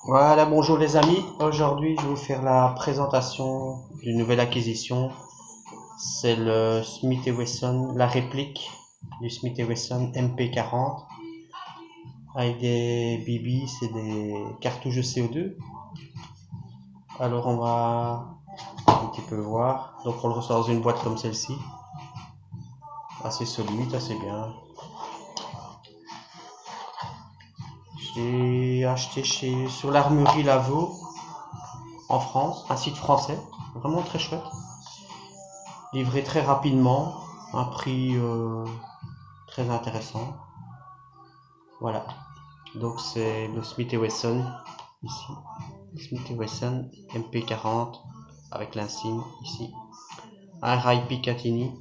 Voilà, bonjour les amis. Aujourd'hui, je vais vous faire la présentation d'une nouvelle acquisition. C'est le Smith & Wesson, la réplique du Smith & Wesson MP40 avec des BB, c'est des cartouches de CO2. Alors on va un petit peu voir. Donc on le reçoit dans une boîte comme celle-ci, assez solide, assez bien. J'ai acheté sur l'armurerie Lavaux en France, un site français, vraiment très chouette. Livré très rapidement, un prix très intéressant. Voilà, donc c'est le Smith & Wesson ici, Smith & Wesson MP40 avec l'insigne ici, un rail Picatinny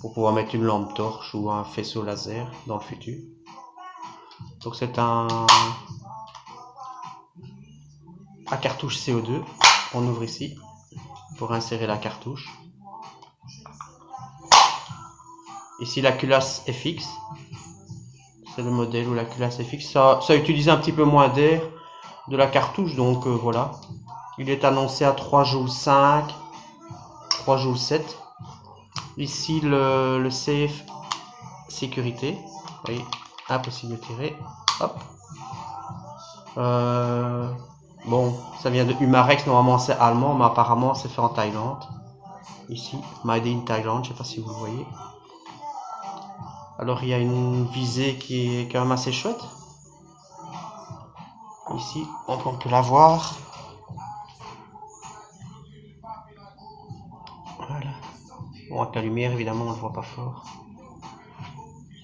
pour pouvoir mettre une lampe torche ou un faisceau laser dans le futur. Donc c'est à cartouche CO2. On ouvre ici pour insérer la cartouche. Ici la culasse est fixe. C'est le modèle où la culasse est fixe. Ça utilise un petit peu moins d'air de la cartouche, donc voilà. Il est annoncé à 3 joules 5, 3 joules 7. Ici le safe sécurité. Vous voyez, impossible de tirer. Hop. Bon, ça vient de Humarex, normalement c'est allemand, mais apparemment c'est fait en Thaïlande. Ici, Made in Thailand, je sais pas si vous le voyez. Alors il y a une visée qui est quand même assez chouette. Ici, on peut la voir. Voilà. Bon, avec la lumière, évidemment, on ne le voit pas fort.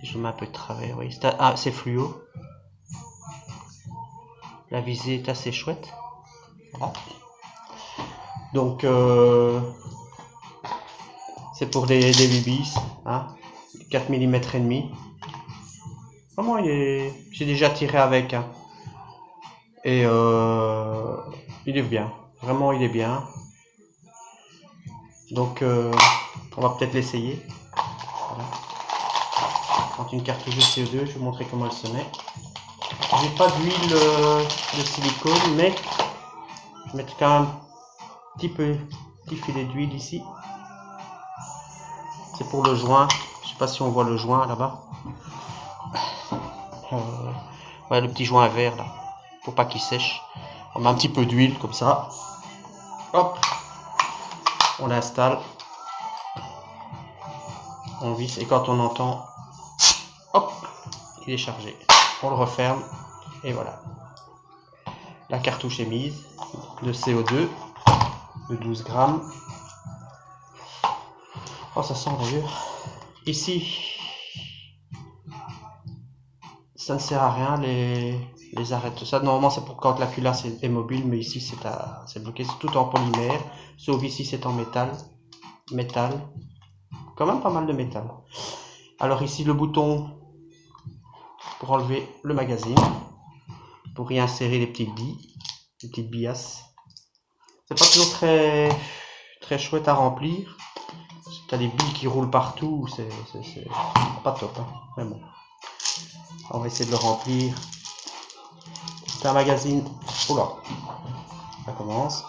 Si je mets un peu de travers, oui. C'est fluo. La visée est assez chouette. Voilà. Donc, c'est pour des BBs, hein, 4 mm et demi. Vraiment, j'ai déjà tiré avec, hein. Et il est bien. Vraiment, il est bien. Donc, on va peut-être l'essayer. Voilà. Quand une cartouche de CO2, je vais vous montrer comment elle se met. J'ai pas d'huile de silicone, mais je vais mettre quand même un petit filet d'huile ici. C'est pour le joint. Je sais pas si on voit le joint là-bas. Ouais, le petit joint vert là, pour pas qu'il sèche. On met un petit peu d'huile comme ça. Hop, on l'installe. On visse et quand on entend, hop, il est chargé. On le referme et voilà. La cartouche est mise de CO2 de 12 grammes. Oh, ça sent d'ailleurs. Ici, ça ne sert à rien les arrêts. Tout ça, normalement, c'est pour quand la culasse est mobile, mais ici, c'est bloqué. C'est tout en polymère, sauf ici, c'est en métal. Métal. Quand même pas mal de métal. Alors ici, le bouton pour enlever le magazine, pour y insérer les petites billes, les petites billasses. C'est pas toujours très chouette à remplir. T'as des billes qui roulent partout, c'est pas top, hein. Mais bon, on va essayer de le remplir. C'est un magazine, oula, ça commence,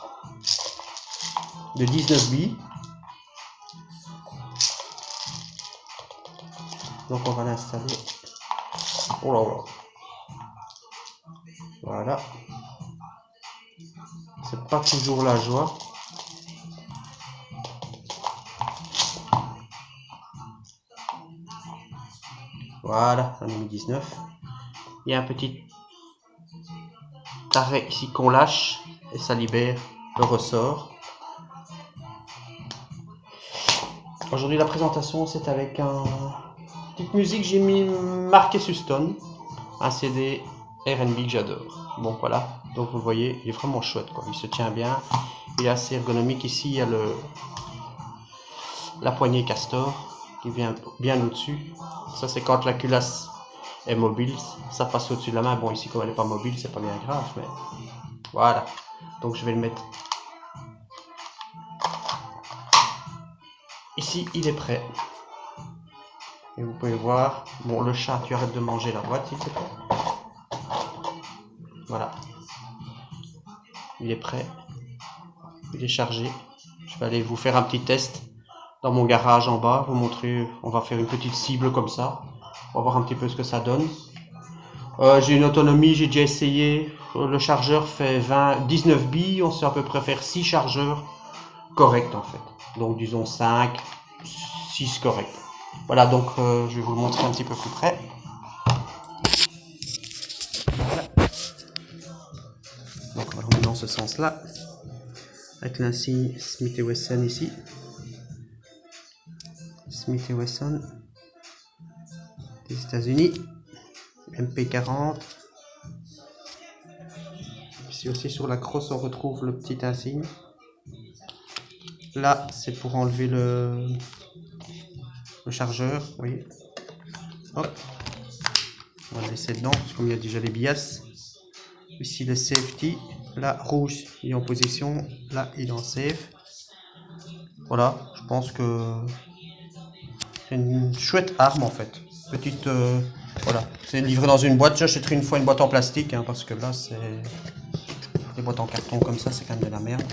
de 19 billes. Donc on va l'installer. Oh là là. Voilà. C'est pas toujours la joie. Voilà, on a mis 19. Il y a un petit arrêt ici qu'on lâche et ça libère le ressort. Aujourd'hui la présentation c'est avec un petite musique, j'ai mis Marques Houston, un CD R&B que j'adore. Bon voilà, donc vous le voyez, il est vraiment chouette quoi, il se tient bien, il est assez ergonomique. Ici il y a la poignée castor qui vient bien au-dessus. Ça c'est quand la culasse est mobile, ça passe au-dessus de la main. Bon ici comme elle n'est pas mobile c'est pas bien grave, mais voilà. Donc je vais le mettre ici, il est prêt. Et vous pouvez voir, bon le chat tu arrêtes de manger la boîte s'il te plaît. Voilà. il est prêt, il est chargé. Je vais aller vous faire un petit test dans mon garage en bas, vous montrer, on va faire une petite cible comme ça, on va voir un petit peu ce que ça donne. J'ai une autonomie, j'ai déjà essayé, le chargeur fait 19 billes, on sait à peu près faire 6 chargeurs corrects en fait, donc disons 5, 6 corrects. Voilà, donc je vais vous le montrer un petit peu plus près. Voilà. Donc on va le remettre dans ce sens là, avec l'insigne Smith & Wesson ici. Smith & Wesson des États-Unis, MP40. Ici aussi sur la crosse on retrouve le petit insigne. Là c'est pour enlever le chargeur, vous voyez. Hop, on va le laisser dedans, parce qu'il y a déjà les bias. Ici le safety, là rouge il est en position, là il est en safe. Voilà, je pense que c'est une chouette arme en fait. Petite, voilà, c'est livré dans une boîte. J'achèterai une fois une boîte en plastique, hein, parce que là c'est les boîtes en carton comme ça, c'est quand même de la merde.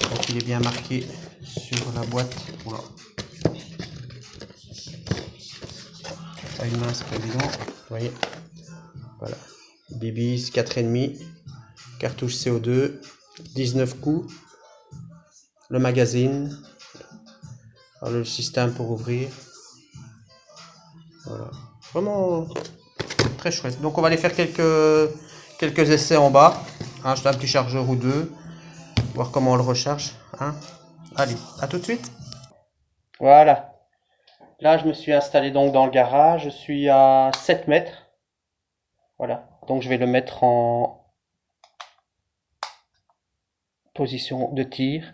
Donc il est bien marqué sur la boîte. Voilà. Pas une main, c'est pas évident. Vous voyez. Voilà. BBs 4,5. Cartouche CO2. 19 coups. Le magazine. Alors, le système pour ouvrir. Voilà. Vraiment très chouette. Donc on va aller faire quelques essais en bas. Hein, je fais un petit chargeur ou deux. Voir comment on le recharge. Hein. Allez, à tout de suite. Voilà. Là, je me suis installé donc dans le garage. Je suis à 7 mètres. Voilà. Donc, je vais le mettre en position de tir.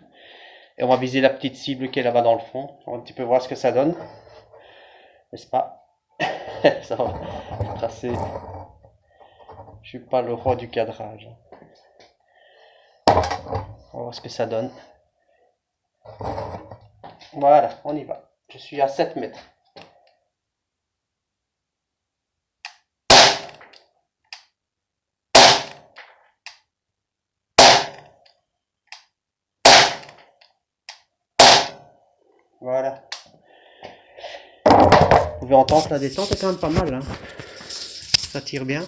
Et on va viser la petite cible qui est là-bas dans le fond. On va un petit peu voir ce que ça donne. N'est-ce pas? Ça va tracer. Je suis pas le roi du cadrage. On va voir ce que ça donne. Voilà, on y va. Je suis à 7 mètres. Voilà. Vous pouvez entendre la descente est quand même pas mal. Hein. Ça tire bien.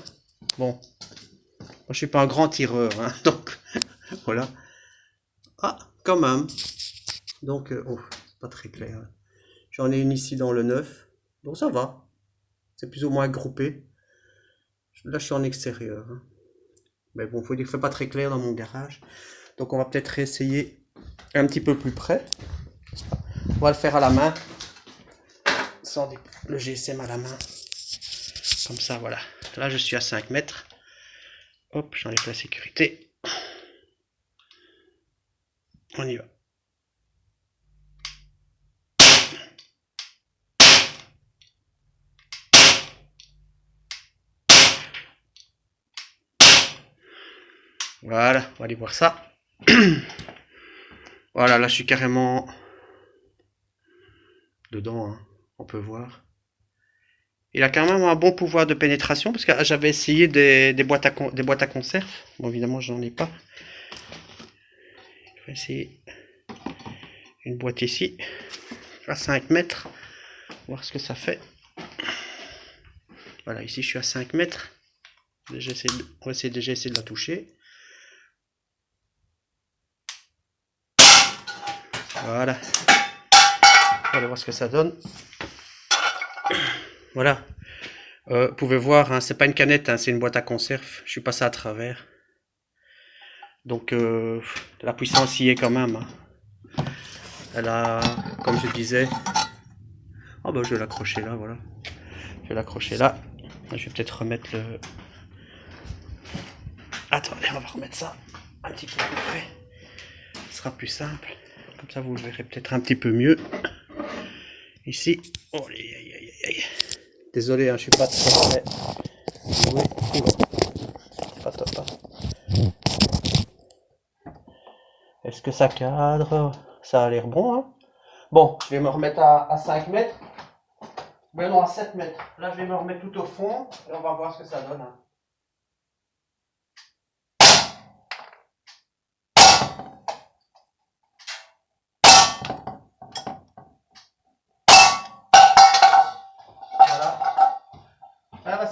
Bon. Moi, je suis pas un grand tireur. Hein, donc, voilà. Ah, quand même. Donc, oh, c'est pas très clair. J'en ai une ici dans le 9. Donc, ça va. C'est plus ou moins groupé. Là, je suis en extérieur. Hein. Mais bon, faut dire que c'est pas très clair dans mon garage. Donc, on va peut-être réessayer un petit peu plus près. On va le faire à la main. Sans le GSM à la main. Comme ça, voilà. Là, je suis à 5 mètres. Hop, j'enlève la sécurité. On y va. Voilà, on va aller voir ça. Voilà, là je suis carrément dedans, hein. On peut voir. Il a quand même un bon pouvoir de pénétration, parce que j'avais essayé des boîtes à conserve. Bon, évidemment, j'en ai pas. Je vais essayer une boîte ici, à 5 mètres, voir ce que ça fait. Voilà, ici je suis à 5 mètres. On va déjà essayer de la toucher. Voilà. On va voir ce que ça donne. Voilà. Vous pouvez voir, hein, c'est pas une canette, hein, c'est une boîte à conserve. Je suis passé à travers. Donc la puissance y est quand même. Hein. Elle a, comme je disais... Oh bah je vais l'accrocher là, voilà. Je vais l'accrocher là. Je vais peut-être remettre le... Attendez, on va remettre ça un petit peu plus près. Ce sera plus simple. Comme ça vous le verrez peut-être un petit peu mieux. Ici. Oh, aïe, aïe, aïe, aïe. Désolé, hein, je suis pas très doué. C'est pas top. Hein. Est-ce que ça cadre? Ça a l'air bon. Hein. Bon, je vais me remettre à 5 mètres. Ben non, à 7 mètres. Là, je vais me remettre tout au fond et on va voir ce que ça donne. Hein.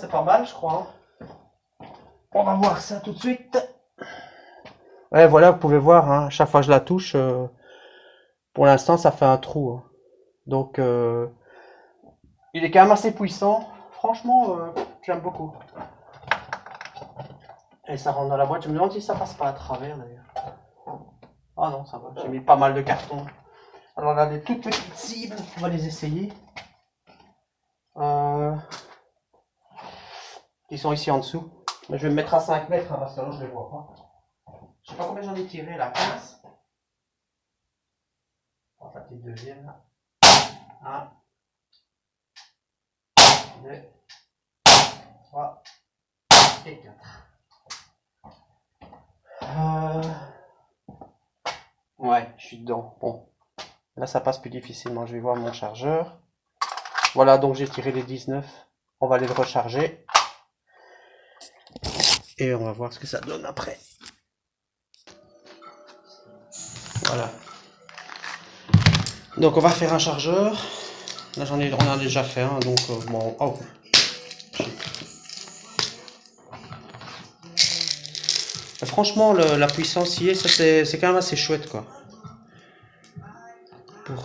c'est pas mal, je crois. Hein. On va voir ça tout de suite. Ouais, voilà, vous pouvez voir, hein, chaque fois que je la touche, pour l'instant, ça fait un trou. Hein. Donc, il est quand même assez puissant. Franchement, j'aime beaucoup. Et ça rentre dans la boîte. Je me demande si ça passe pas à travers, d'ailleurs. Ah non, ça va. J'ai mis pas mal de cartons. Alors, on a des toutes petites cibles. On va les essayer. Qui sont ici en dessous. Mais je vais me mettre à 5 mètres, hein, parce que là, je les vois pas. Je sais pas combien j'en ai tiré, là. 15. On va la petite deuxième, là. 1, 2, 3 et 4. Ouais, je suis dedans. Bon. Là, ça passe plus difficilement. Je vais voir mon chargeur. Voilà, donc j'ai tiré les 19. On va aller le recharger. Et on va voir ce que ça donne après. Voilà. Donc on va faire un chargeur. Là on en a déjà fait un, donc bon. Oh. Franchement, la puissance y est, ça c'est quand même assez chouette quoi. Pour